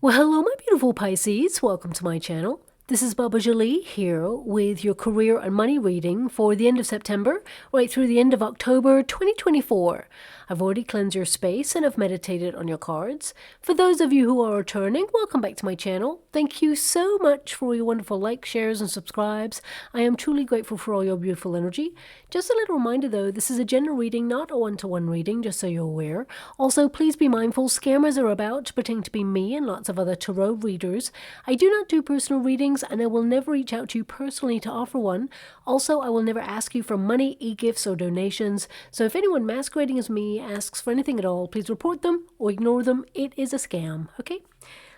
Well, hello, my beautiful Pisces. Welcome to my channel. This is Baba Jolie here with your career and money reading for the end of September, right through the end of October 2024. I've already cleansed your space and have meditated on your cards. For those of you who are returning, welcome back to my channel. Thank you so much for your wonderful likes, shares, and subscribes. I am truly grateful for all your beautiful energy. Just a little reminder though, this is a general reading, not a one-to-one reading, just so you're aware. Also, please be mindful, scammers are about, pretending to be me and lots of other tarot readers. I do not do personal readings, and I will never reach out to you personally to offer one. Also, I will never ask you for money, e-gifts, or donations. So if anyone masquerading as me asks for anything at all, please report them or ignore them. It is a scam, okay?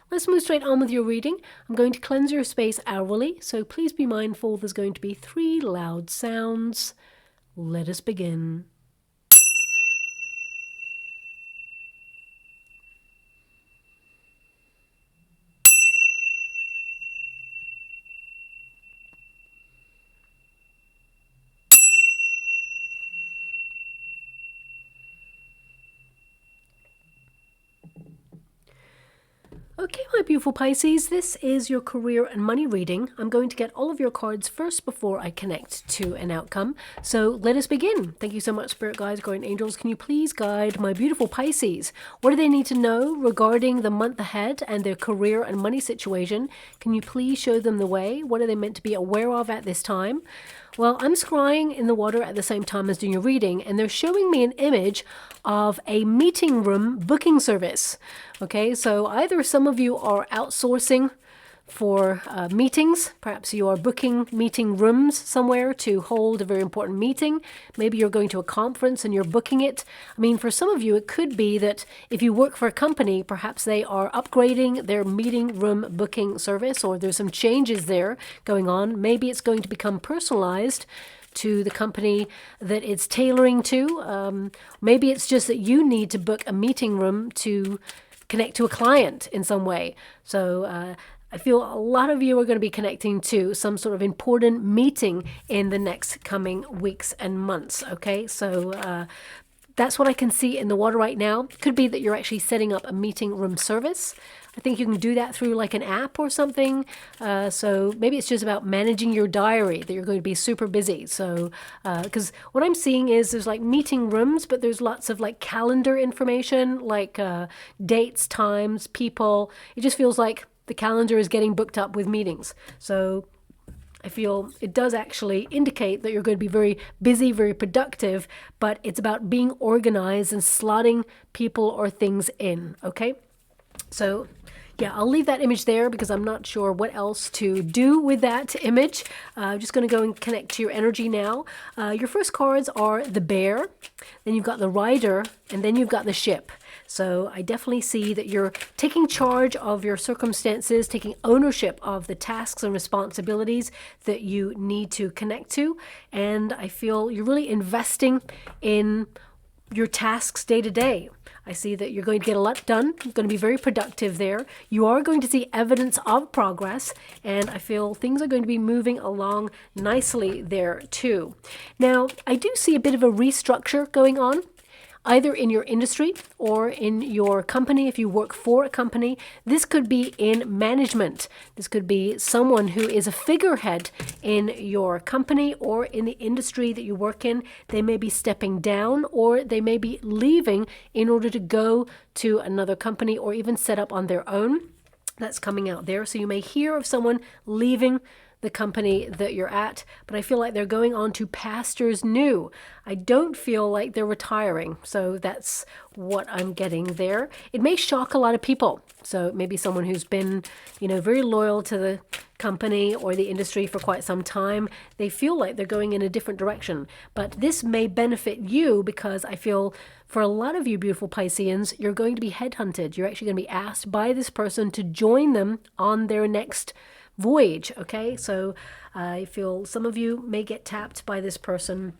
Let's move straight on with your reading. I'm going to cleanse your space hourly, so please be mindful there's going to be 3 loud sounds. Let us begin. Okay, my beautiful Pisces, this is your career and money reading. I'm going to get all of your cards first before I connect to an outcome. So let us begin. Thank you so much, Spirit Guides, Guardian Angels. Can you please guide my beautiful Pisces? What do they need to know regarding the month ahead and their career and money situation? Can you please show them the way? What are they meant to be aware of at this time? Well, I'm scrying in the water at the same time as doing your reading, and they're showing me an image of a meeting room booking service. Okay, so either some of you are outsourcing for meetings. Perhaps you are booking meeting rooms somewhere to hold a very important meeting. Maybe you're going to a conference and you're booking it. I mean, for some of you, it could be that if you work for a company, perhaps they are upgrading their meeting room booking service, or there's some changes there going on. Maybe it's going to become personalized to the company that it's tailoring to. Maybe it's just that you need to book a meeting room to connect to a client in some way. So I feel a lot of you are going to be connecting to some sort of important meeting in the next coming weeks and months. Okay, so that's what I can see in the water right now. Could be that you're actually setting up a meeting room service. I think you can do that through like an app or something. So maybe it's just about managing your diary, that you're going to be super busy. So because what I'm seeing is there's like meeting rooms, but there's lots of like calendar information, like dates, times, people. It just feels like the calendar is getting booked up with meetings. So I feel it does actually indicate that you're going to be very busy, very productive, but it's about being organized and slotting people or things in, okay? So yeah, I'll leave that image there because I'm not sure what else to do with that image. I'm just going to go and connect to your energy now. Your first cards are the bear, then you've got the rider, and then you've got the ship. So I definitely see that you're taking charge of your circumstances, taking ownership of the tasks and responsibilities that you need to connect to. And I feel you're really investing in your tasks day to day. I see that you're going to get a lot done. You're going to be very productive there. You are going to see evidence of progress, and I feel things are going to be moving along nicely there too. Now, I do see a bit of a restructure going on, either in your industry or in your company. If you work for a company, this could be in management. This could be someone who is a figurehead in your company or in the industry that you work in. They may be stepping down, or they may be leaving in order to go to another company or even set up on their own. That's coming out there. So you may hear of someone leaving the company that you're at, but I feel like they're going on to pastures new. I don't feel like they're retiring, so that's what I'm getting there. It may shock a lot of people. So maybe someone who's been, very loyal to the company or the industry for quite some time, they feel like they're going in a different direction. But this may benefit you because I feel for a lot of you beautiful Pisceans, you're going to be headhunted. You're actually going to be asked by this person to join them on their next voyage. Okay, so I feel some of you may get tapped by this person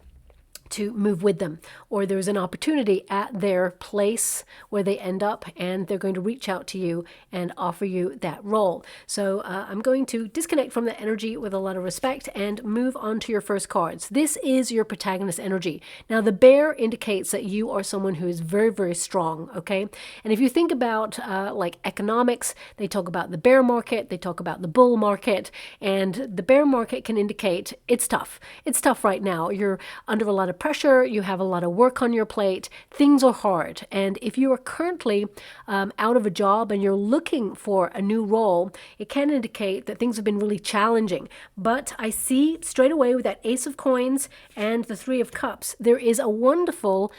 to move with them, or there's an opportunity at their place where they end up and they're going to reach out to you and offer you that role. So I'm going to disconnect from the energy with a lot of respect and move on to your first cards. This is your protagonist energy. Now the bear indicates that you are someone who is very, very strong, okay? And if you think about like economics, they talk about the bear market, they talk about the bull market, and the bear market can indicate it's tough. It's tough right now. You're under a lot of pressure, you have a lot of work on your plate, things are hard. And if you are currently out of a job and you're looking for a new role, it can indicate that things have been really challenging. But I see straight away with that Ace of Coins and the Three of Cups, there is a wonderful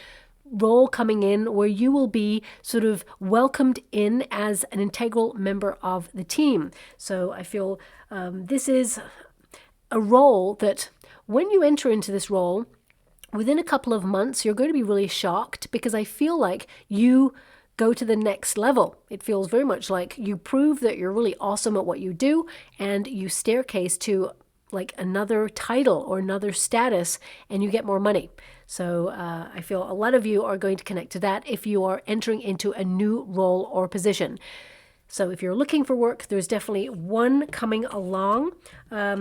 role coming in where you will be sort of welcomed in as an integral member of the team. So I feel this is a role that when you enter into this role, within a couple of months, you're going to be really shocked because I feel like you go to the next level. It feels very much like you prove that you're really awesome at what you do and you staircase to like another title or another status and you get more money. So I feel a lot of you are going to connect to that if you are entering into a new role or position. So if you're looking for work, there's definitely one coming along. Let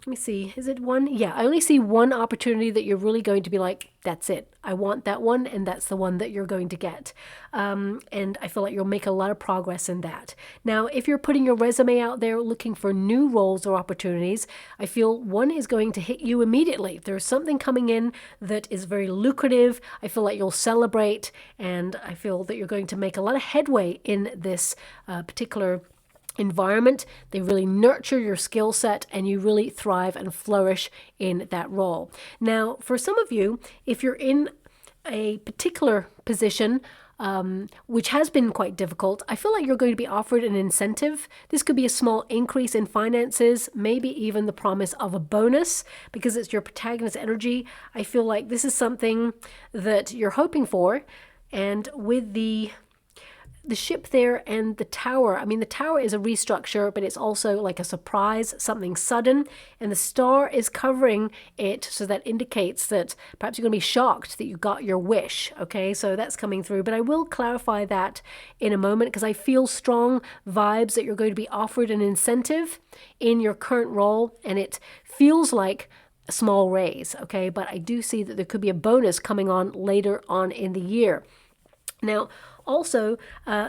me see, is it one? Yeah, I only see one opportunity that you're really going to be like, that's it. I want that one, and that's the one that you're going to get. And I feel like you'll make a lot of progress in that. Now, if you're putting your resume out there looking for new roles or opportunities, I feel one is going to hit you immediately. There's something coming in that is very lucrative. I feel like you'll celebrate, and I feel that you're going to make a lot of headway in this particular environment. They really nurture your skill set and you really thrive and flourish in that role. Now, for some of you, if you're in a particular position which has been quite difficult, I feel like you're going to be offered an incentive. This could be a small increase in finances, maybe even the promise of a bonus because it's your protagonist energy. I feel like this is something that you're hoping for. And with the ship there and the tower, I mean, the tower is a restructure, but it's also like a surprise, something sudden. And the star is covering it. So that indicates that perhaps you're going to be shocked that you got your wish. Okay, so that's coming through. But I will clarify that in a moment because I feel strong vibes that you're going to be offered an incentive in your current role. And it feels like a small raise. Okay, but I do see that there could be a bonus coming on later on in the year. Now, also,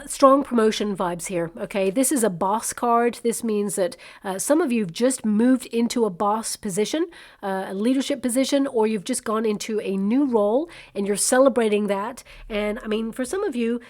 strong promotion vibes here, okay? This is a boss card. This means that some of you have just moved into a boss position, a leadership position, or you've just gone into a new role and you're celebrating that. And I mean, for some of you,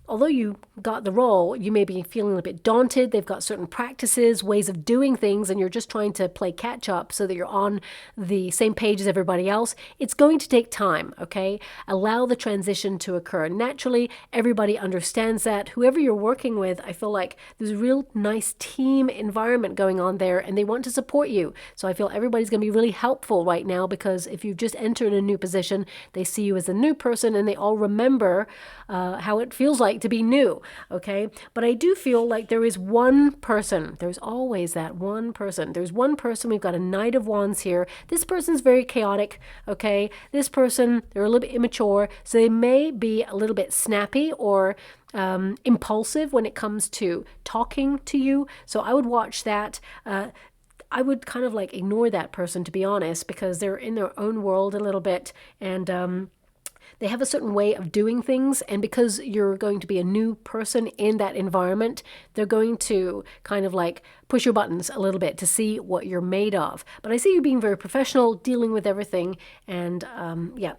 although you got the role, you may be feeling a bit daunted. They've got certain practices, ways of doing things, and you're just trying to play catch up so that you're on the same page as everybody else. It's going to take time, okay? Allow the transition to occur. Naturally, everybody understands that. Whoever you're working with, I feel like there's a real nice team environment going on there, and they want to support you. So I feel everybody's going to be really helpful right now because if you've just entered a new position, they see you as a new person, and they all remember how it feels like to be new, okay? But I do feel like there is one person. There's always that one person. There's one person. We've got a Knight of Wands here. This person's very chaotic, okay? This person, they're a little bit immature, so they may be a little bit snappy or impulsive when it comes to talking to you. So I would watch that. I would kind of like ignore that person, to be honest, because they're in their own world a little bit, and they have a certain way of doing things, and because you're going to be a new person in that environment, they're going to kind of like push your buttons a little bit to see what you're made of. But I see you being very professional, dealing with everything, and yeah.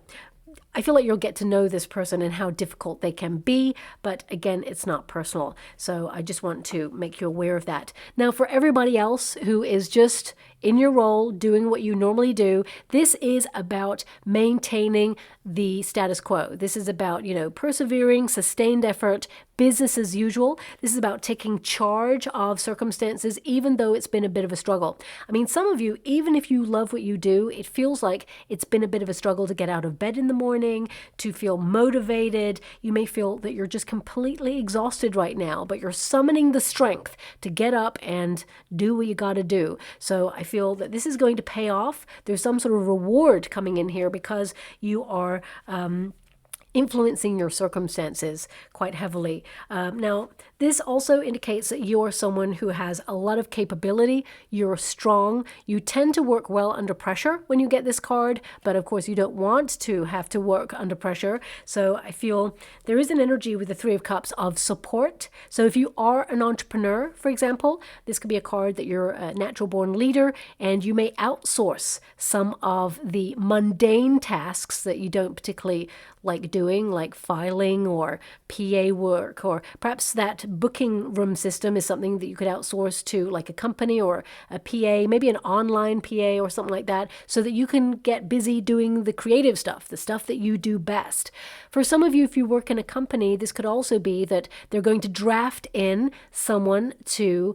I feel like you'll get to know this person and how difficult they can be, but again, it's not personal. So I just want to make you aware of that. Now, for everybody else who is just in your role, doing what you normally do, this is about maintaining the status quo. This is about, persevering, sustained effort, business as usual. This is about taking charge of circumstances, even though it's been a bit of a struggle. I mean, some of you, even if you love what you do, it feels like it's been a bit of a struggle to get out of bed in the morning, to feel motivated. You may feel that you're just completely exhausted right now, but you're summoning the strength to get up and do what you got to do. So I feel feel that this is going to pay off. There's some sort of reward coming in here because you are influencing your circumstances quite heavily. Now, this also indicates that you're someone who has a lot of capability. You're strong. You tend to work well under pressure when you get this card, but of course you don't want to have to work under pressure. So I feel there is an energy with the Three of Cups of support. So if you are an entrepreneur, for example, this could be a card that you're a natural born leader and you may outsource some of the mundane tasks that you don't particularly like doing, like filing or PA work, or perhaps that booking room system is something that you could outsource to like a company or a PA, maybe an online PA or something like that, so that you can get busy doing the creative stuff, the stuff that you do best. For some of you, if you work in a company, this could also be that they're going to draft in someone to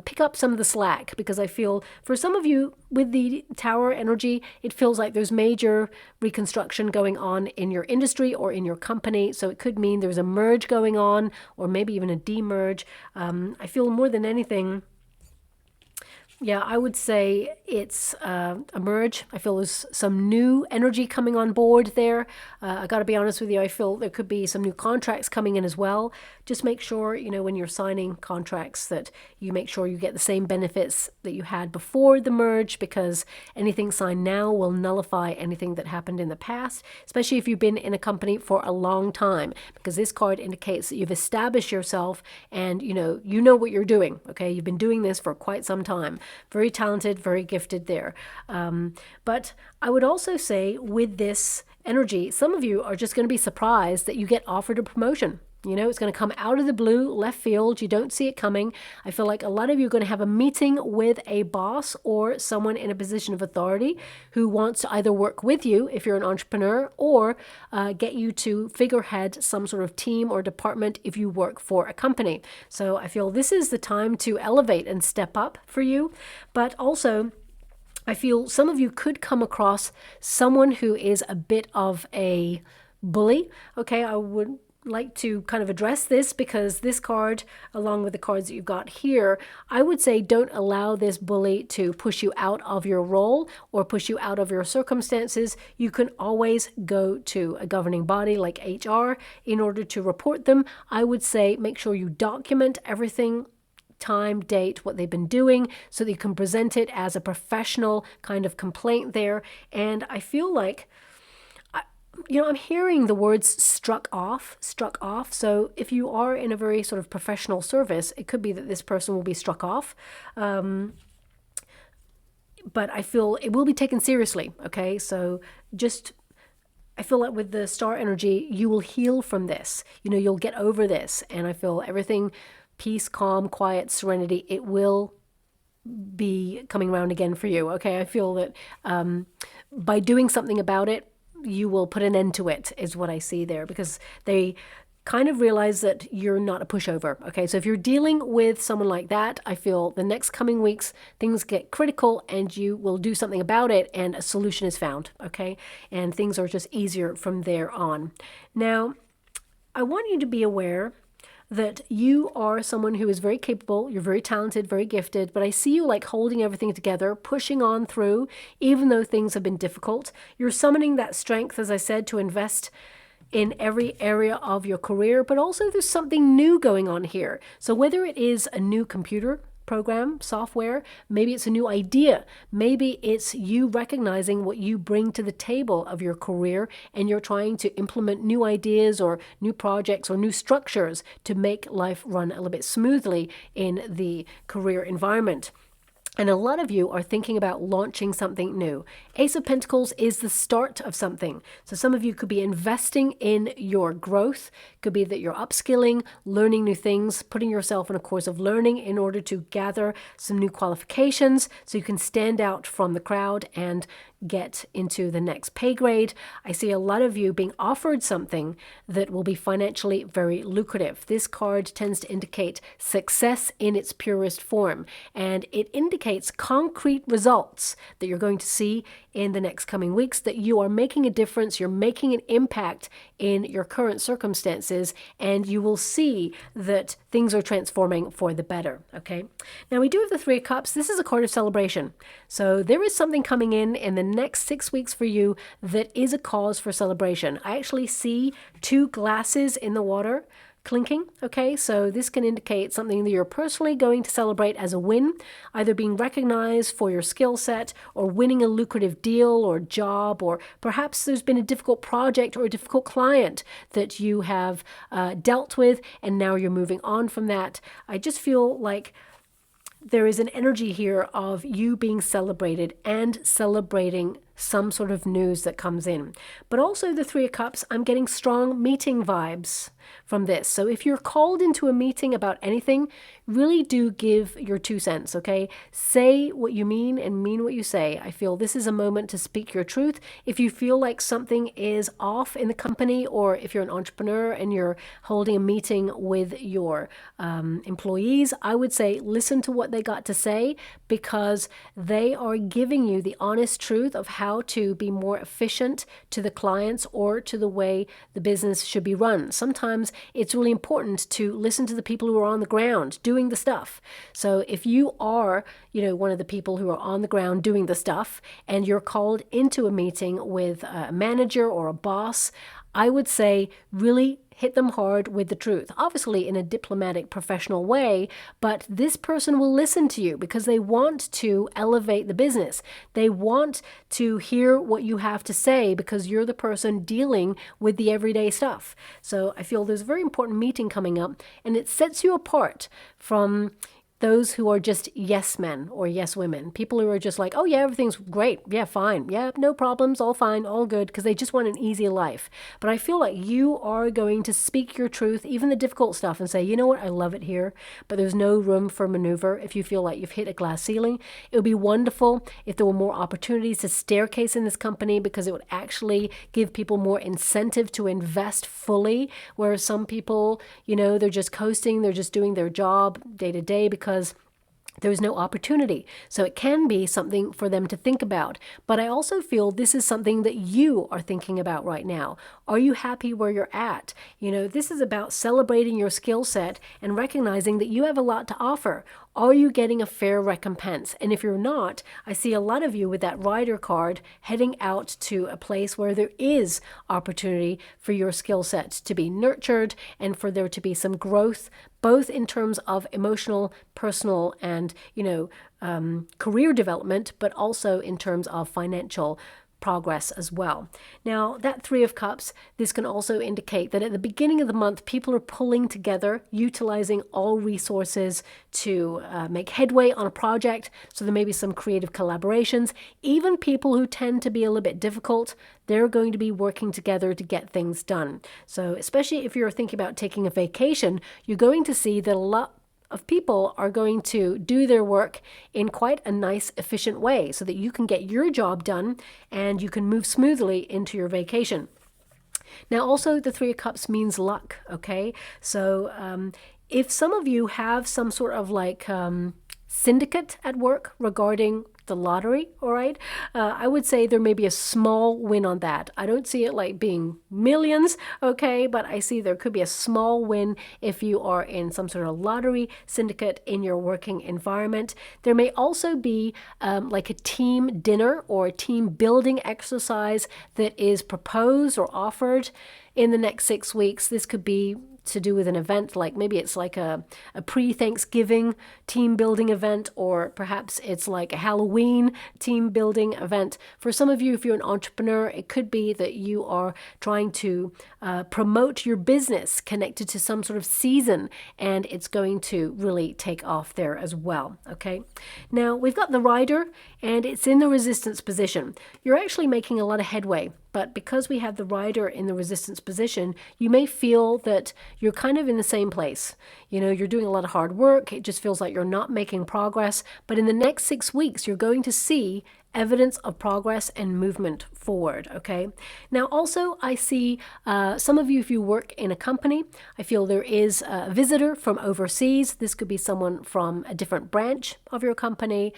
pick up some of the slack, because I feel for some of you with the Tower energy, it feels like there's major reconstruction going on in your industry or in your company. So it could mean there's a merge going on, or maybe even a demerge. I feel more than anything, yeah, I would say it's a merge. I feel there's some new energy coming on board there. I got to be honest with you, I feel there could be some new contracts coming in as well. Just make sure, you know, when you're signing contracts that you make sure you get the same benefits that you had before the merge, because anything signed now will nullify anything that happened in the past, especially if you've been in a company for a long time, because this card indicates that you've established yourself and you know what you're doing. Okay, you've been doing this for quite some time. Very talented, very gifted there. But I would also say with this energy, some of you are just going to be surprised that you get offered a promotion. You know, it's going to come out of the blue, left field. You don't see it coming. I feel like a lot of you are going to have a meeting with a boss or someone in a position of authority who wants to either work with you if you're an entrepreneur, or get you to figurehead some sort of team or department if you work for a company. So I feel this is the time to elevate and step up for you. But also, I feel some of you could come across someone who is a bit of a bully. Okay, I would like to kind of address this, because this card, along with the cards that you've got here, I would say don't allow this bully to push you out of your role or push you out of your circumstances. You can always go to a governing body like HR in order to report them. I would say make sure you document everything, time, date, what they've been doing, so that you can present it as a professional kind of complaint there. And I feel like, you know, I'm hearing the words struck off. So if you are in a very sort of professional service, it could be that this person will be struck off. But I feel it will be taken seriously. Okay, so just, I feel like with the star energy, you will heal from this. You know, you'll get over this. And I feel everything, peace, calm, quiet, serenity, it will be coming around again for you. Okay, I feel that by doing something about it, you will put an end to it, is what I see there, because they kind of realize that you're not a pushover. Okay, so if you're dealing with someone like that, I feel the next coming weeks, things get critical and you will do something about it and a solution is found. Okay, and things are just easier from there on. Now, I want you to be aware that you are someone who is very capable, you're very talented, very gifted, but I see you like holding everything together, pushing on through, even though things have been difficult. You're summoning that strength, as I said, to invest in every area of your career, but also there's something new going on here. So whether it is a new computer program, software, maybe it's a new idea, maybe it's you recognizing what you bring to the table of your career and you're trying to implement new ideas or new projects or new structures to make life run a little bit smoothly in the career environment. And a lot of you are thinking about launching something new. Ace of Pentacles is the start of something. So some of you could be investing in your growth. Could be that you're upskilling, learning new things, putting yourself in a course of learning in order to gather some new qualifications so you can stand out from the crowd and get into the next pay grade. I see a lot of you being offered something that will be financially very lucrative. This card tends to indicate success in its purest form, and it indicates concrete results that you're going to see in the next coming weeks, that you are making a difference, you're making an impact in your current circumstances, and you will see that things are transforming for the better, okay? Now we do have the Three of Cups. This is a card of celebration. So there is something coming in the next 6 weeks for you that is a cause for celebration. I actually see two glasses in the water clinking, okay? So this can indicate something that you're personally going to celebrate as a win, either being recognized for your skill set or winning a lucrative deal or job, or perhaps there's been a difficult project or a difficult client that you have dealt with and now you're moving on from that. I just feel like there is an energy here of you being celebrated and celebrating some sort of news that comes in. But also the Three of Cups, I'm getting strong meeting vibes from this. So if you're called into a meeting about anything, really do give your 2 cents, okay? Say what you mean and mean what you say. I feel this is a moment to speak your truth. If you feel like something is off in the company, or if you're an entrepreneur and you're holding a meeting with your employees, I would say listen to what they got to say, because they are giving you the honest truth of how to be more efficient to the clients or to the way the business should be run. Sometimes it's really important to listen to the people who are on the ground doing the stuff. So if you are, one of the people who are on the ground doing the stuff and you're called into a meeting with a manager or a boss, I would say really hit them hard with the truth, obviously in a diplomatic, professional way, but this person will listen to you because they want to elevate the business. They want to hear what you have to say because you're the person dealing with the everyday stuff. So I feel there's a very important meeting coming up, and it sets you apart from those who are just yes men or yes women, people who are just like, oh yeah, everything's great. Yeah, fine. Yeah, no problems. All fine. All good. Because they just want an easy life. But I feel like you are going to speak your truth, even the difficult stuff, and say, you know what? I love it here, but there's no room for maneuver. If you feel like you've hit a glass ceiling, it would be wonderful if there were more opportunities to staircase in this company, because it would actually give people more incentive to invest fully. Whereas some people, they're just coasting. They're just doing their job day to day because there's no opportunity. So it can be something for them to think about. But I also feel this is something that you are thinking about right now. Are you happy where you're at? This is about celebrating your skill set and recognizing that you have a lot to offer. Are you getting a fair recompense? And if you're not, I see a lot of you with that rider card heading out to a place where there is opportunity for your skill set to be nurtured and for there to be some growth, both in terms of emotional, personal, and, career development, but also in terms of financial progress as well. Now, that Three of Cups, this can also indicate that at the beginning of the month, people are pulling together, utilizing all resources to make headway on a project. So there may be some creative collaborations. Even people who tend to be a little bit difficult, they're going to be working together to get things done. So especially if you're thinking about taking a vacation, you're going to see that a lot of people are going to do their work in quite a nice, efficient way so that you can get your job done and you can move smoothly into your vacation. Now, also the Three of Cups means luck, okay? So if some of you have some sort of syndicate at work regarding the lottery, all right, I would say there may be a small win on that. I don't see it like being millions, okay, but I see there could be a small win if you are in some sort of lottery syndicate in your working environment. There may also be like a team dinner or a team building exercise that is proposed or offered in the next 6 weeks. This could be to do with an event, like maybe it's like a pre-Thanksgiving team building event, or perhaps it's like a Halloween team building event. For some of you, if you're an entrepreneur, it could be that you are trying to promote your business connected to some sort of season, and it's going to really take off there as well, okay? Now, we've got the rider, and it's in the resistance position. You're actually making a lot of headway, but because we have the rider in the resistance position, you may feel that you're kind of in the same place. You're doing a lot of hard work. It just feels like you're not making progress. But in the next 6 weeks, you're going to see evidence of progress and movement forward, okay? Now, also, I see some of you, if you work in a company, I feel there is a visitor from overseas. This could be someone from a different branch of your company.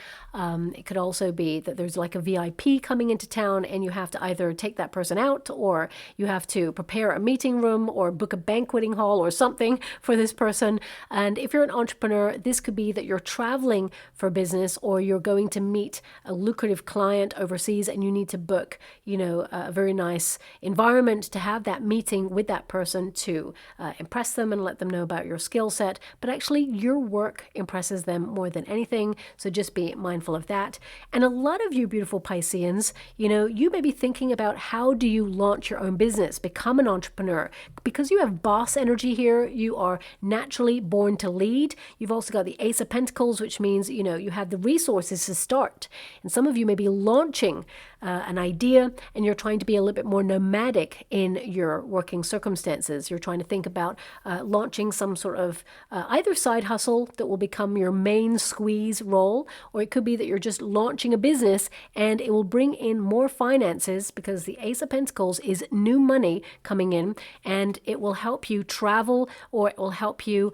It could also be that there's like a VIP coming into town and you have to either take that person out, or you have to prepare a meeting room or book a banqueting hall or something for this person. And if you're an entrepreneur, this could be that you're traveling for business, or you're going to meet a lucrative client overseas and you need to book, you know, a very nice environment to have that meeting with that person to impress them and let them know about your skill set. But actually your work impresses them more than anything. So just be mindful of that. And a lot of you beautiful Pisceans, you know, you may be thinking about how do you launch your own business, become an entrepreneur. Because you have boss energy here, you are naturally born to lead. You've also got the Ace of Pentacles, which means, you know, you have the resources to start. And some of you may be launching an idea and you're trying to be a little bit more nomadic in your working circumstances. You're trying to think about launching some sort of either side hustle that will become your main squeeze role, or it could be that you're just launching a business and it will bring in more finances, because the Ace of Pentacles is new money coming in, and it will help you travel, or it will help you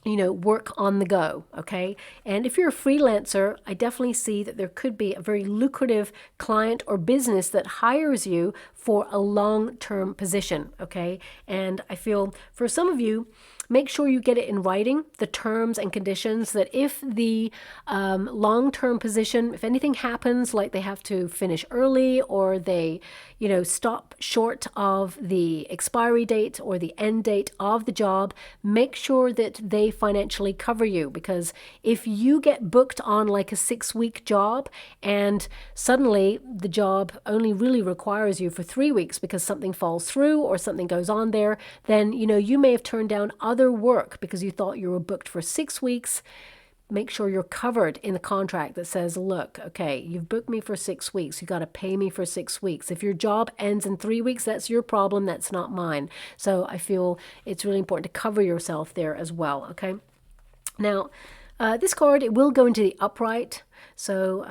you know, work on the go, okay? And if you're a freelancer, I definitely see that there could be a very lucrative client or business that hires you for a long-term position, okay? And I feel for some of you, make sure you get it in writing, the terms and conditions, that if the long-term position, if anything happens, like they have to finish early, or they, you know, stop short of the expiry date or the end date of the job, make sure that they financially cover you. Because if you get booked on like a 6-week job and suddenly the job only really requires you for 3 weeks because something falls through or something goes on there, then, you know, you may have turned down other work because you thought you were booked for 6 weeks. Make sure you're covered in the contract that says, look, okay, you've booked me for 6 weeks. You got to pay me for 6 weeks. If your job ends in 3 weeks, that's your problem. That's not mine. So I feel it's really important to cover yourself there as well. Okay. Now, this card, it will go into the upright. So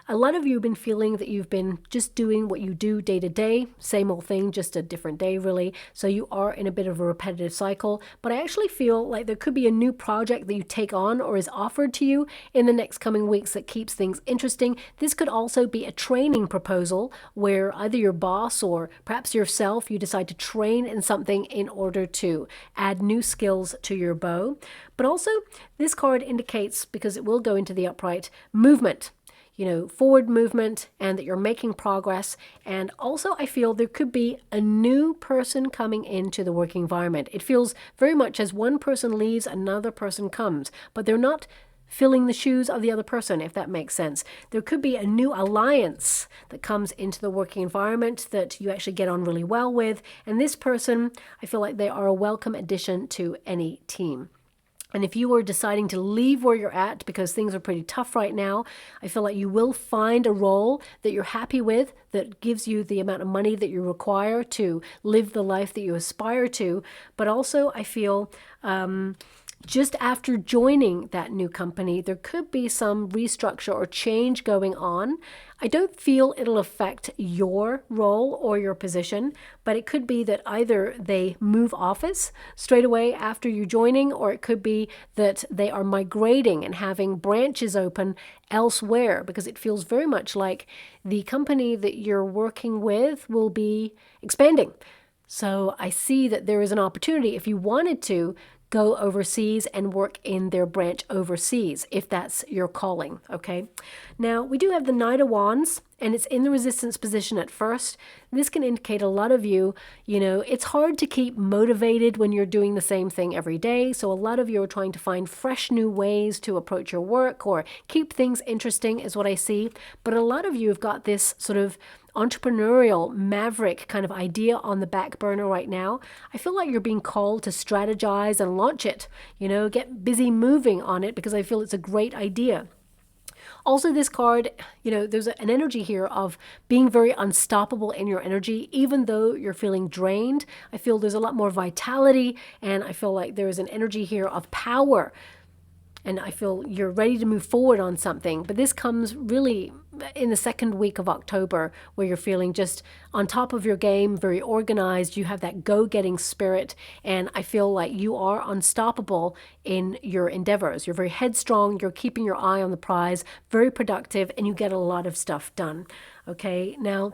a lot of you have been feeling that you've been just doing what you do day to day, same old thing, just a different day really. So you are in a bit of a repetitive cycle, but I actually feel like there could be a new project that you take on or is offered to you in the next coming weeks that keeps things interesting. This could also be a training proposal where either your boss or perhaps yourself, you decide to train in something in order to add new skills to your bow. But also this card indicates, because it will go into the upright, movement, you know, forward movement, and that you're making progress. And also I feel there could be a new person coming into the working environment. It feels very much as one person leaves, another person comes, but they're not filling the shoes of the other person, if that makes sense. There could be a new alliance that comes into the working environment that you actually get on really well with. And this person, I feel like they are a welcome addition to any team. And if you are deciding to leave where you're at because things are pretty tough right now, I feel like you will find a role that you're happy with, that gives you the amount of money that you require to live the life that you aspire to. But also I feel just after joining that new company, there could be some restructure or change going on. I don't feel it'll affect your role or your position, but it could be that either they move office straight away after you joining, or it could be that they are migrating and having branches open elsewhere, because it feels very much like the company that you're working with will be expanding. So I see that there is an opportunity if you wanted to go overseas and work in their branch overseas, if that's your calling, okay? Now, we do have the Knight of Wands, and it's in the resistance position at first. This can indicate a lot of you, you know, it's hard to keep motivated when you're doing the same thing every day. So a lot of you are trying to find fresh new ways to approach your work or keep things interesting is what I see. But a lot of you have got this sort of entrepreneurial maverick kind of idea on the back burner right now. I feel like you're being called to strategize and launch it, you know, get busy moving on it, because I feel it's a great idea. Also, this card, you know, there's an energy here of being very unstoppable in your energy, even though you're feeling drained. I feel there's a lot more vitality, and I feel like there is an energy here of power. And I feel you're ready to move forward on something. But this comes really in the second week of October, where you're feeling just on top of your game, very organized. You have that go-getting spirit, and I feel like you are unstoppable in your endeavors. You're very headstrong, you're keeping your eye on the prize, very productive, and you get a lot of stuff done. Okay, now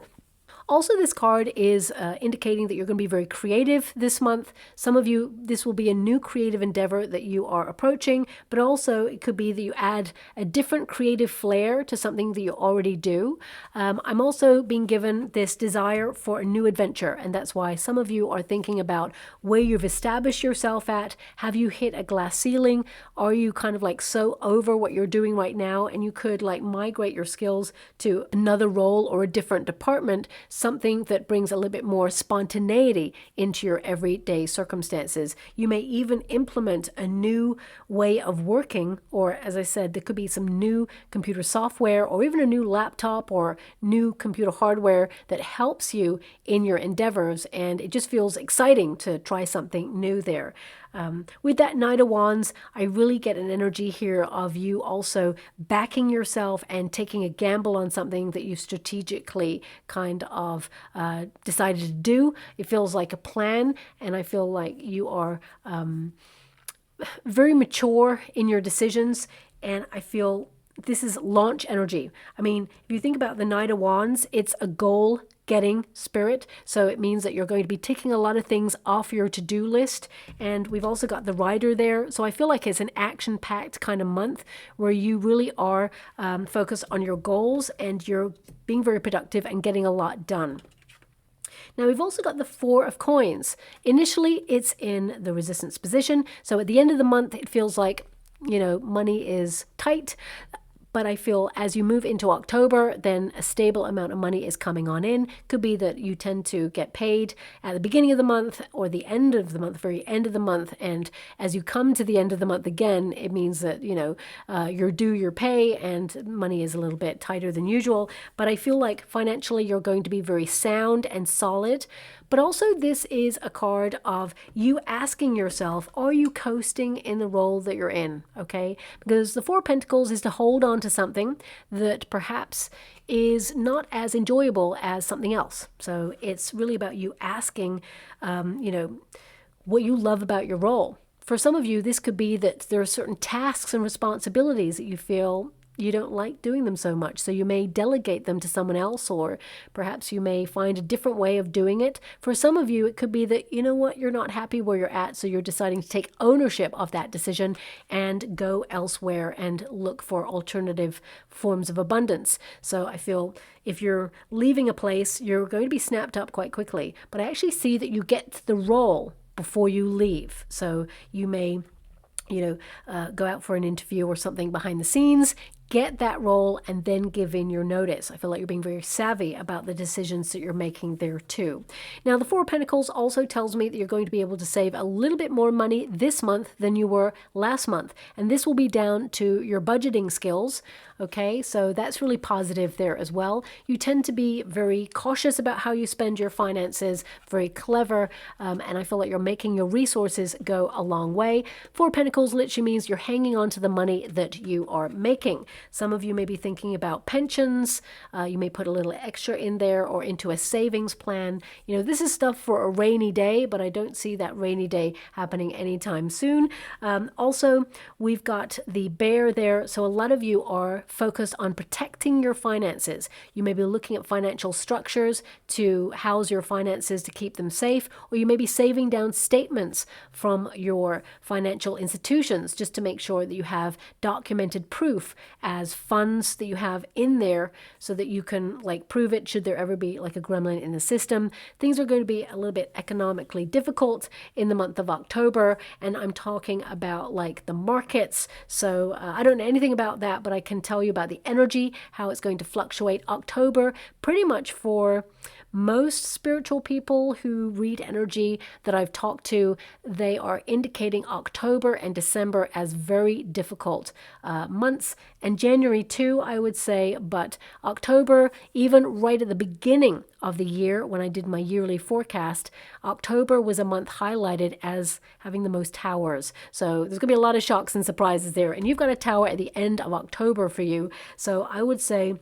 also, this card is indicating that you're going to be very creative this month. Some of you, this will be a new creative endeavor that you are approaching, but also it could be that you add a different creative flair to something that you already do. I'm also being given this desire for a new adventure, and that's why some of you are thinking about where you've established yourself at. Have you hit a glass ceiling? Are you kind of like so over what you're doing right now, and you could like migrate your skills to another role or a different department, something that brings a little bit more spontaneity into your everyday circumstances. You may even implement a new way of working, or as I said, there could be some new computer software or even a new laptop or new computer hardware that helps you in your endeavors, and it just feels exciting to try something new there. With that Knight of Wands, I really get an energy here of you also backing yourself and taking a gamble on something that you strategically kind of decided to do. It feels like a plan, and I feel like you are very mature in your decisions, and I feel this is launch energy. I mean, if you think about the Knight of Wands, it's a goal-getting spirit. So it means that you're going to be ticking a lot of things off your to-do list. And we've also got the Rider there. So I feel like it's an action-packed kind of month where you really are focused on your goals and you're being very productive and getting a lot done. Now we've also got the Four of Coins. Initially, it's in the resistance position. So at the end of the month, it feels like, you know, money is tight. But I feel as you move into October, then a stable amount of money is coming on in. Could be that you tend to get paid at the beginning of the month or the end of the month, very end of the month. And as you come to the end of the month again, it means that, you know, you're due your pay and money is a little bit tighter than usual. But I feel like financially you're going to be very sound and solid. But also this is a card of you asking yourself, are you coasting in the role that you're in? Okay, because the Four of Pentacles is to hold on to something that perhaps is not as enjoyable as something else. So it's really about you asking, you know, what you love about your role. For some of you, this could be that there are certain tasks and responsibilities that you feel you don't like doing them so much. So you may delegate them to someone else, or perhaps you may find a different way of doing it. For some of you, it could be that, you know what, you're not happy where you're at. So you're deciding to take ownership of that decision and go elsewhere and look for alternative forms of abundance. So I feel if you're leaving a place, you're going to be snapped up quite quickly. But I actually see that you get the role before you leave. So you may, you know, go out for an interview or something behind the scenes, get that role, and then give in your notice. I feel like you're being very savvy about the decisions that you're making there too. Now, the Four of Pentacles also tells me that you're going to be able to save a little bit more money this month than you were last month. And this will be down to your budgeting skills. Okay, so that's really positive there as well. You tend to be very cautious about how you spend your finances, very clever, and I feel like you're making your resources go a long way. Four of Pentacles literally means you're hanging on to the money that you are making. Some of you may be thinking about pensions. You may put a little extra in there or into a savings plan. You know, this is stuff for a rainy day, but I don't see that rainy day happening anytime soon. Also, we've got the Bear there. So a lot of you are focused on protecting your finances. You may be looking at financial structures to house your finances to keep them safe, or you may be saving down statements from your financial institutions just to make sure that you have documented proof as funds that you have in there so that you can like prove it should there ever be like a gremlin in the system. Things are going to be a little bit economically difficult in the month of October, and I'm talking about like the markets. So I don't know anything about that, but I can tell you about the energy, how it's going to fluctuate. October, pretty much for most spiritual people who read energy that I've talked to, they are indicating October and December as very difficult months, and January too, I would say, but October, even right at the beginning of the year when I did my yearly forecast, October was a month highlighted as having the most towers. So there's going to be a lot of shocks and surprises there, and you've got a tower at the end of October for you. So I would say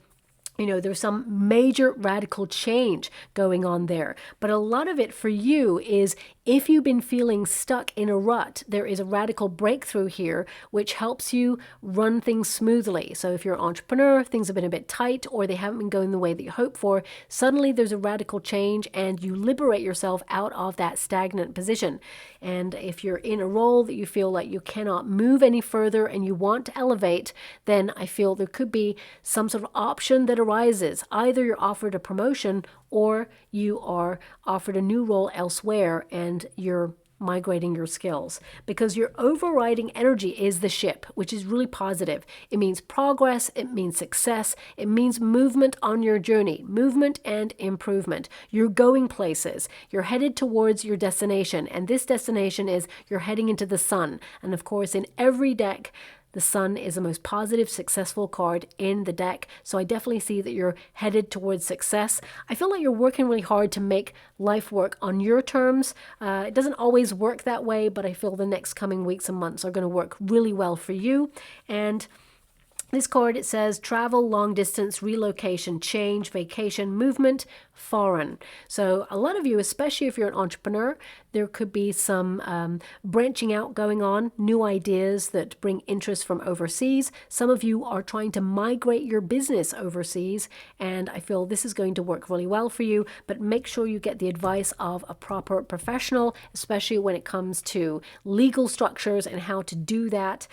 You know, there's some major radical change going on there. But a lot of it for you is if you've been feeling stuck in a rut, there is a radical breakthrough here, which helps you run things smoothly. So if you're an entrepreneur, things have been a bit tight or they haven't been going the way that you hope for, suddenly there's a radical change and you liberate yourself out of that stagnant position. And if you're in a role that you feel like you cannot move any further and you want to elevate, then I feel there could be some sort of option that arises. Either you're offered a promotion or you are offered a new role elsewhere and you're migrating your skills, because your overriding energy is the ship, which is really positive. It means progress, it means success, it means movement on your journey, movement and improvement. You're going places, you're headed towards your destination, and this destination is you're heading into the sun. And of course, in every deck, the sun is the most positive, successful card in the deck. So I definitely see that you're headed towards success. I feel like you're working really hard to make life work on your terms. It doesn't always work that way, but I feel the next coming weeks and months are going to work really well for you. And this card, it says travel, long distance, relocation, change, vacation, movement, foreign. So a lot of you, especially if you're an entrepreneur, there could be some branching out going on, new ideas that bring interest from overseas. Some of you are trying to migrate your business overseas, and I feel this is going to work really well for you, but make sure you get the advice of a proper professional, especially when it comes to legal structures and how to do that.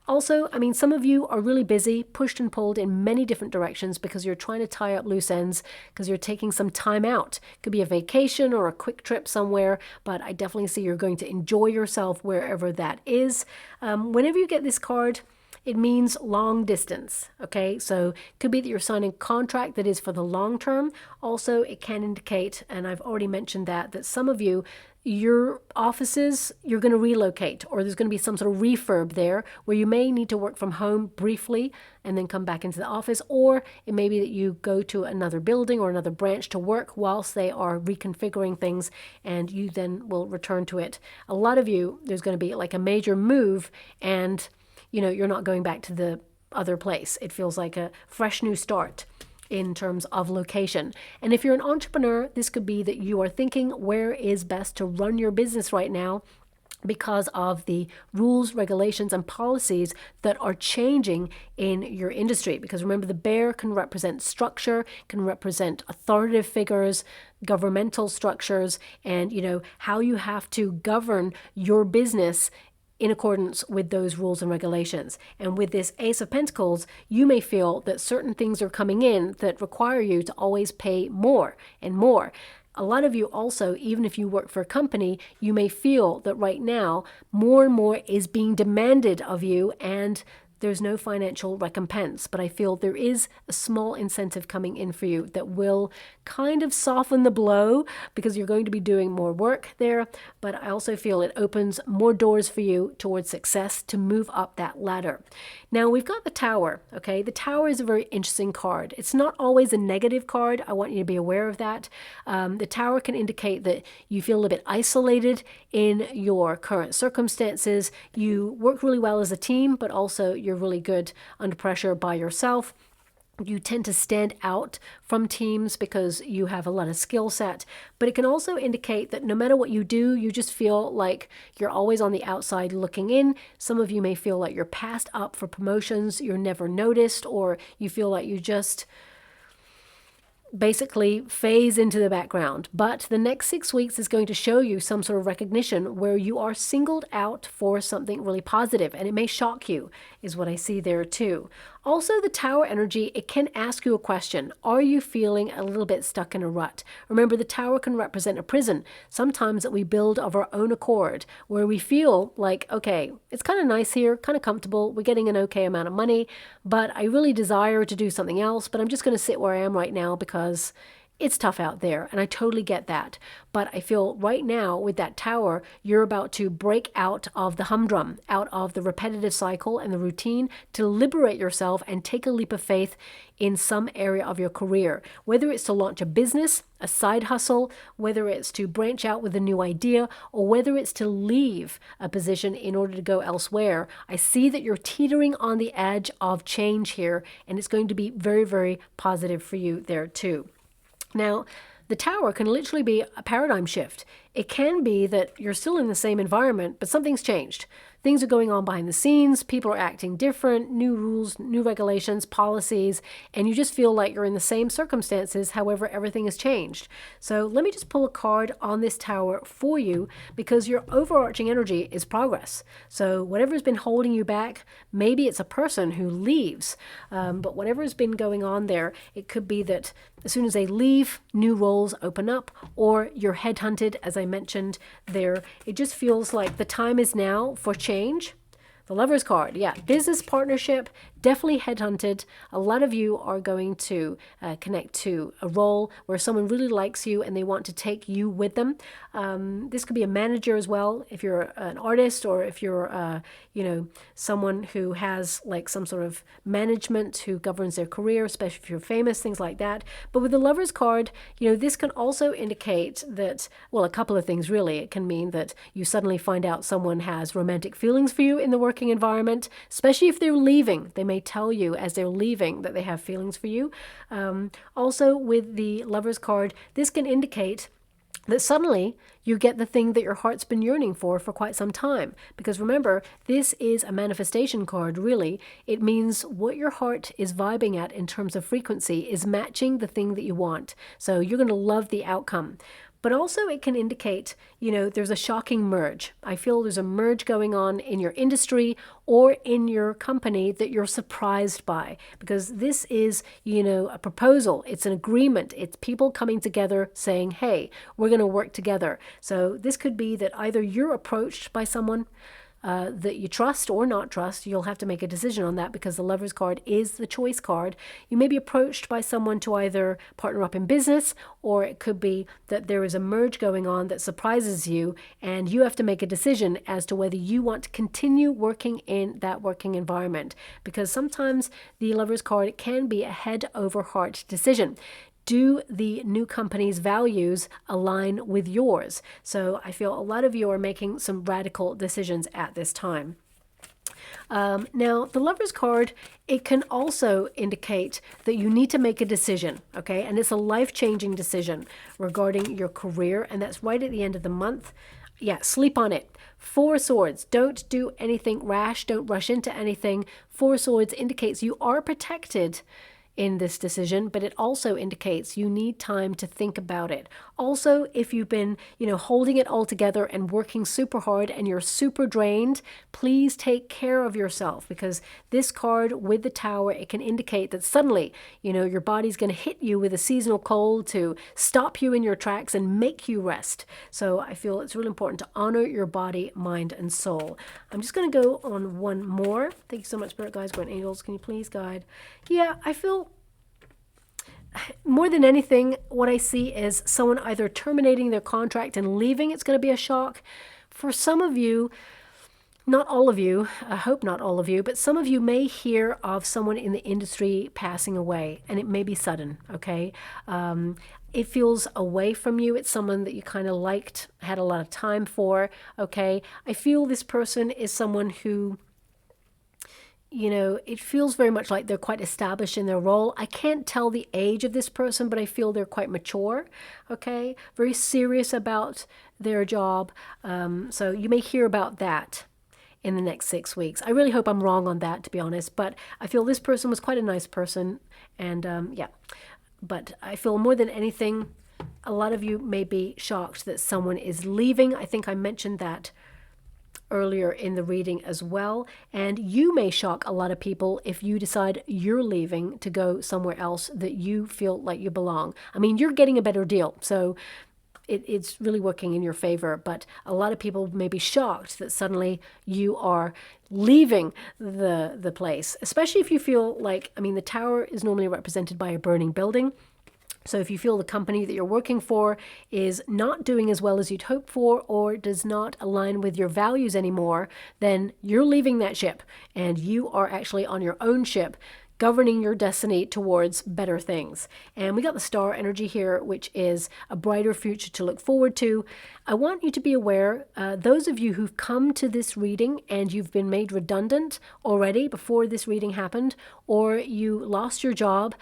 Also, I mean, some of you are really busy, pushed and pulled in many different directions because you're trying to tie up loose ends, because you're taking some time out. Could be a vacation or a quick trip somewhere, but I definitely see you're going to enjoy yourself wherever that is. Whenever you get this card, it means long distance, okay? So it could be that you're signing a contract that is for the long term. Also, it can indicate, and I've already mentioned that some of you, your offices, you're going to relocate, or there's going to be some sort of refurb there where you may need to work from home briefly and then come back into the office, or it may be that you go to another building or another branch to work whilst they are reconfiguring things, and you then will return to it. A lot of you, there's going to be like a major move, and you know, you're not going back to the other place. It feels like a fresh new start in terms of location. And if you're an entrepreneur, this could be that you are thinking where is best to run your business right now because of the rules, regulations, and policies that are changing in your industry. Because remember, the bear can represent structure, can represent authoritative figures, governmental structures, and you know how you have to govern your business in accordance with those rules and regulations. And with this Ace of Pentacles, you may feel that certain things are coming in that require you to always pay more and more. A lot of you also, even if you work for a company, you may feel that right now more and more is being demanded of you and there's no financial recompense, but I feel there is a small incentive coming in for you that will kind of soften the blow because you're going to be doing more work there. But I also feel it opens more doors for you towards success to move up that ladder. Now we've got the Tower, okay? The Tower is a very interesting card. It's not always a negative card. I want you to be aware of that. The Tower can indicate that you feel a little bit isolated in your current circumstances. You work really well as a team, but also you're really good under pressure by yourself. You tend to stand out from teams because you have a lot of skill set, but it can also indicate that no matter what you do, you just feel like you're always on the outside looking in. Some of you may feel like you're passed up for promotions, you're never noticed, or you feel like you just basically phase into the background. But the next 6 weeks is going to show you some sort of recognition where you are singled out for something really positive, and it may shock you, is what I see there too. Also, the Tower energy, it can ask you a question. Are you feeling a little bit stuck in a rut? Remember, the Tower can represent a prison, sometimes that we build of our own accord, where we feel like, okay, it's kind of nice here, kind of comfortable, we're getting an okay amount of money, but I really desire to do something else, but I'm just going to sit where I am right now because it's tough out there, and I totally get that. But I feel right now with that Tower, you're about to break out of the humdrum, out of the repetitive cycle and the routine, to liberate yourself and take a leap of faith in some area of your career. Whether it's to launch a business, a side hustle, whether it's to branch out with a new idea, or whether it's to leave a position in order to go elsewhere, I see that you're teetering on the edge of change here, and it's going to be very, very positive for you there too. Now, the Tower can literally be a paradigm shift. It can be that you're still in the same environment, but something's changed. Things are going on behind the scenes, people are acting different, new rules, new regulations, policies, and you just feel like you're in the same circumstances, however, everything has changed. So let me just pull a card on this Tower for you, because your overarching energy is progress. So whatever's been holding you back, maybe it's a person who leaves, but whatever's been going on there, it could be that as soon as they leave, new roles open up, or you're headhunted, as I mentioned there. It just feels like the time is now for change. The Lover's card, yeah, business partnership, definitely headhunted. A lot of you are going to connect to a role where someone really likes you and they want to take you with them. This could be a manager as well, if you're an artist, or if you're, someone who has like some sort of management who governs their career, especially if you're famous, things like that. But with the Lover's card, this can also indicate that, well, a couple of things really. It can mean that you suddenly find out someone has romantic feelings for you in the working environment, especially if they're leaving. They may tell you as they're leaving that they have feelings for you. Also, with the Lover's card, this can indicate that suddenly you get the thing that your heart's been yearning for quite some time. Because remember, this is a manifestation card, really. It means what your heart is vibing at in terms of frequency is matching the thing that you want. So you're going to love the outcome. But also it can indicate, there's a shocking merge. I feel there's a merge going on in your industry or in your company that you're surprised by, because this is, a proposal. It's an agreement. It's people coming together saying, hey, we're going to work together. So this could be that either you're approached by someone that you trust or not trust. You'll have to make a decision on that, because the Lover's card is the choice card. You may be approached by someone to either partner up in business, or it could be that there is a merge going on that surprises you, and you have to make a decision as to whether you want to continue working in that working environment. Because sometimes the Lover's card can be a head over heart decision. Do the new company's values align with yours? So I feel a lot of you are making some radical decisions at this time. Now, the Lover's card, it can also indicate that you need to make a decision, okay? And it's a life-changing decision regarding your career, and that's right at the end of the month. Yeah, sleep on it. Four Swords. Don't do anything rash. Don't rush into anything. Four Swords indicates you are protected in this decision, but it also indicates you need time to think about it. Also, if you've been, holding it all together and working super hard and you're super drained, please take care of yourself, because this card with the Tower, it can indicate that suddenly, your body's going to hit you with a seasonal cold to stop you in your tracks and make you rest. So I feel it's really important to honor your body, mind, and soul. I'm just going to go on one more. Thank you so much, Spirit Guides, Guardian Angels. Can you please guide? Yeah, I feel more than anything, what I see is someone either terminating their contract and leaving. It's going to be a shock. For some of you, not all of you, I hope not all of you, but some of you may hear of someone in the industry passing away, and it may be sudden, okay? It feels away from you. It's someone that you kind of liked, had a lot of time for, okay? I feel this person is someone who, it feels very much like they're quite established in their role. I can't tell the age of this person, but I feel they're quite mature, okay? Very serious about their job. So you may hear about that in the next 6 weeks. I really hope I'm wrong on that, to be honest, but I feel this person was quite a nice person, and yeah. But I feel more than anything, a lot of you may be shocked that someone is leaving. I think I mentioned that earlier in the reading as well, and you may shock a lot of people if you decide you're leaving to go somewhere else that you feel like you belong. I mean, you're getting a better deal, so it's really working in your favor, but a lot of people may be shocked that suddenly you are leaving the place, especially if you feel like, the Tower is normally represented by a burning building. So if you feel the company that you're working for is not doing as well as you'd hoped for, or does not align with your values anymore, then you're leaving that ship and you are actually on your own ship, governing your destiny towards better things. And we got the star energy here, which is a brighter future to look forward to. I want you to be aware, those of you who've come to this reading and you've been made redundant already before this reading happened, or you lost your job,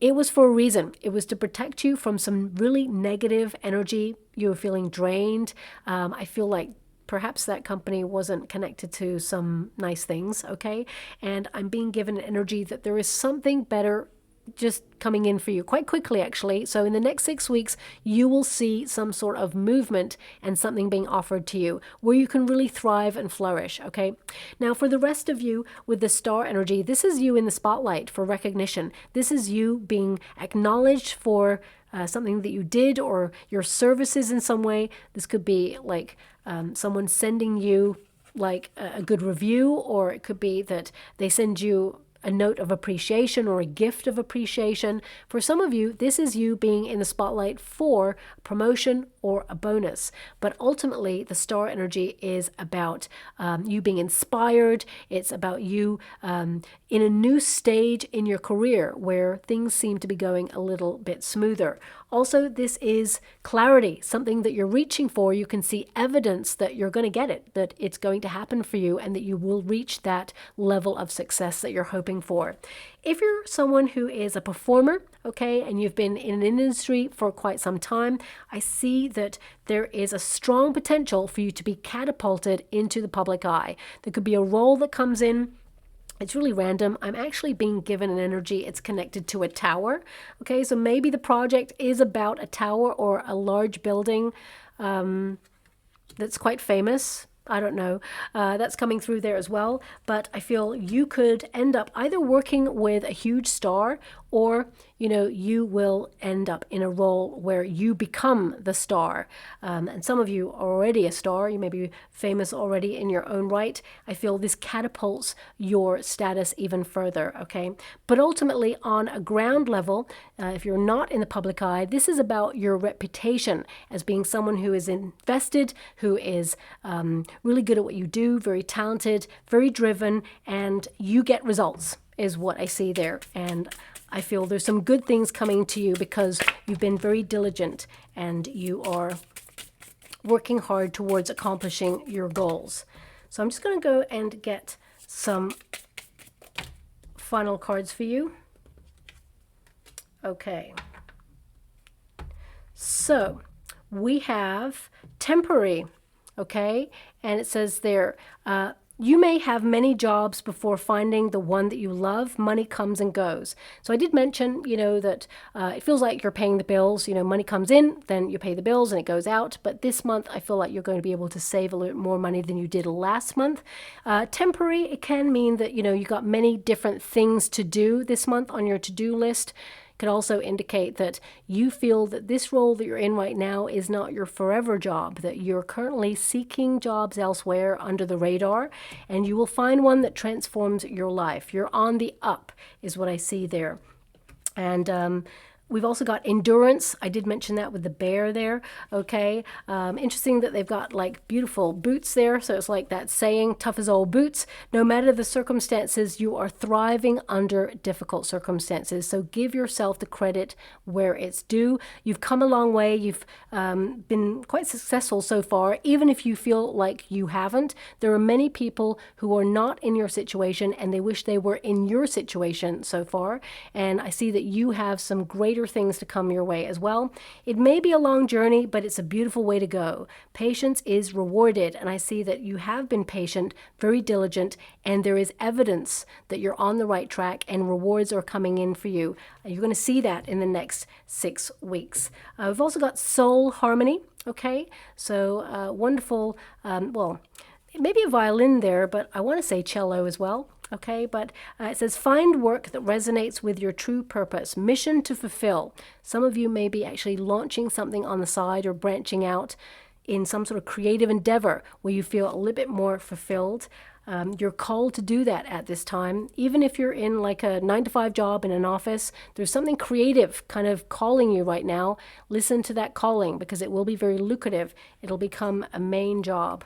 it was for a reason. It was to protect you from some really negative energy. You were feeling drained. I feel like perhaps that company wasn't connected to some nice things, okay? And I'm being given an energy that there is something better just coming in for you quite quickly, actually. So in the next 6 weeks, you will see some sort of movement and something being offered to you where you can really thrive and flourish, okay? Now, for the rest of you with the star energy, this is you in the spotlight for recognition. This is you being acknowledged for something that you did or your services in some way. This could be like someone sending you like a good review, or it could be that they send you a note of appreciation or a gift of appreciation. For some of you, this is you being in the spotlight for a promotion or a bonus. But ultimately, the star energy is about you being inspired. It's about you in a new stage in your career where things seem to be going a little bit smoother. Also, this is clarity, something that you're reaching for. You can see evidence that you're going to get it, that it's going to happen for you, and that you will reach that level of success that you're hoping for. If you're someone who is a performer, okay, and you've been in an industry for quite some time, I see that there is a strong potential for you to be catapulted into the public eye. There could be a role that comes in. It's really random. I'm actually being given an energy. It's connected to a tower. Okay, so maybe the project is about a tower or a large building that's quite famous. I don't know. That's coming through there as well. But I feel you could end up either working with a huge star, or, you know, you will end up in a role where you become the star. And some of you are already a star. You may be famous already in your own right. I feel this catapults your status even further, okay? But ultimately, on a ground level, if you're not in the public eye, this is about your reputation as being someone who is invested, who is really good at what you do, very talented, very driven, and you get results, is what I see there. And I feel there's some good things coming to you because you've been very diligent and you are working hard towards accomplishing your goals. So I'm just going to go and get some final cards for you. Okay. So we have temporary, okay? And it says there, you may have many jobs before finding the one that you love. Money comes and goes. So I did mention, you know, that it feels like you're paying the bills. You know, money comes in, then you pay the bills and it goes out. But this month, I feel like you're going to be able to save a little more money than you did last month. Temporary, it can mean that, you know, you got many different things to do this month on your to-do list. Could also indicate that you feel that this role that you're in right now is not your forever job, that you're currently seeking jobs elsewhere under the radar, and you will find one that transforms your life. You're on the up, is what I see there. And we've also got endurance. I did mention that with the bear there, okay? Interesting that they've got like beautiful boots there. So it's like that saying, tough as old boots. No matter the circumstances, you are thriving under difficult circumstances. So give yourself the credit where it's due. You've come a long way. You've been quite successful so far. Even if you feel like you haven't, there are many people who are not in your situation and they wish they were in your situation so far. And I see that you have some greater things to come your way as well. It may be a long journey, but it's a beautiful way to go. Patience is rewarded, and I see that you have been patient, very diligent, and there is evidence that you're on the right track and rewards are coming in for you. You're going to see that in the next 6 weeks. We've also got soul harmony, okay? So wonderful, well, maybe a violin there, but I want to say cello as well. Okay, but it says, find work that resonates with your true purpose, mission to fulfill. Some of you may be actually launching something on the side or branching out in some sort of creative endeavor where you feel a little bit more fulfilled. You're called to do that at this time. Even if you're in like a 9-to-5 job in an office, there's something creative kind of calling you right now. Listen to that calling, because it will be very lucrative. It'll become a main job.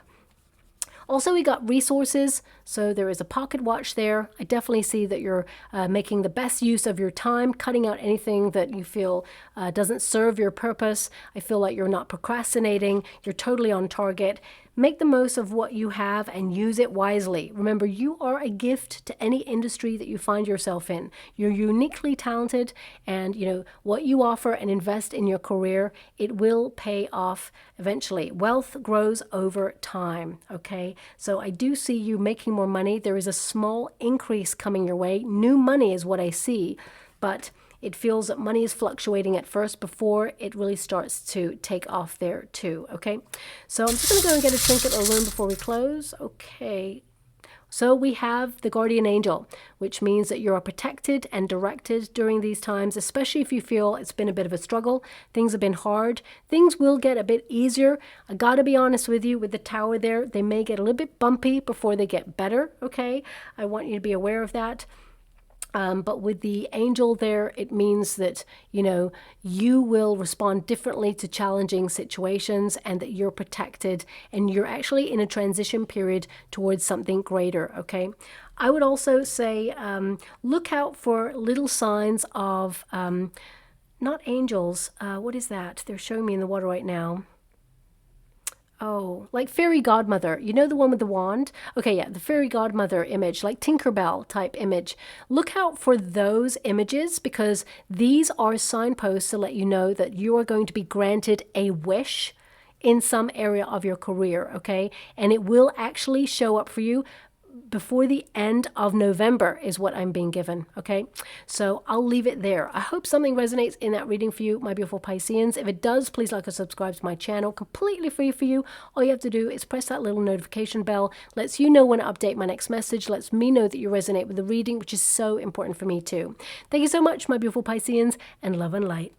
Also, we got resources, so there is a pocket watch there. I definitely see that you're making the best use of your time, cutting out anything that you feel doesn't serve your purpose. I feel like you're not procrastinating. You're totally on target. Make the most of what you have and use it wisely. Remember, you are a gift to any industry that you find yourself in. You're uniquely talented, and what you offer and invest in your career, it will pay off eventually. Wealth grows over time, okay? So I do see you making more money. There is a small increase coming your way. New money is what I see, but it feels that money is fluctuating at first before it really starts to take off there too, okay? So I'm just going to go and get a trinket or rune before we close. Okay. So we have the guardian angel, which means that you are protected and directed during these times, especially if you feel it's been a bit of a struggle. Things have been hard. Things will get a bit easier. I got to be honest with you, with the tower there, they may get a little bit bumpy before they get better, okay? I want you to be aware of that. But with the angel there, it means that, you will respond differently to challenging situations, and that you're protected and you're actually in a transition period towards something greater, okay? I would also say look out for little signs of, not angels, what is that? They're showing me in the water right now. Oh, like fairy godmother, the one with the wand? Okay, yeah, the fairy godmother image, like Tinkerbell type image. Look out for those images, because these are signposts to let you know that you are going to be granted a wish in some area of your career, okay? And it will actually show up for you before the end of November is what I'm being given, okay? So I'll leave it there. I hope something resonates in that reading for you, my beautiful Pisceans. If it does, please like or subscribe to my channel. Completely free for you. All you have to do is press that little notification bell. Lets you know when I update my next message. Lets me know that you resonate with the reading, which is so important for me too. Thank you so much, my beautiful Pisceans, and love and light.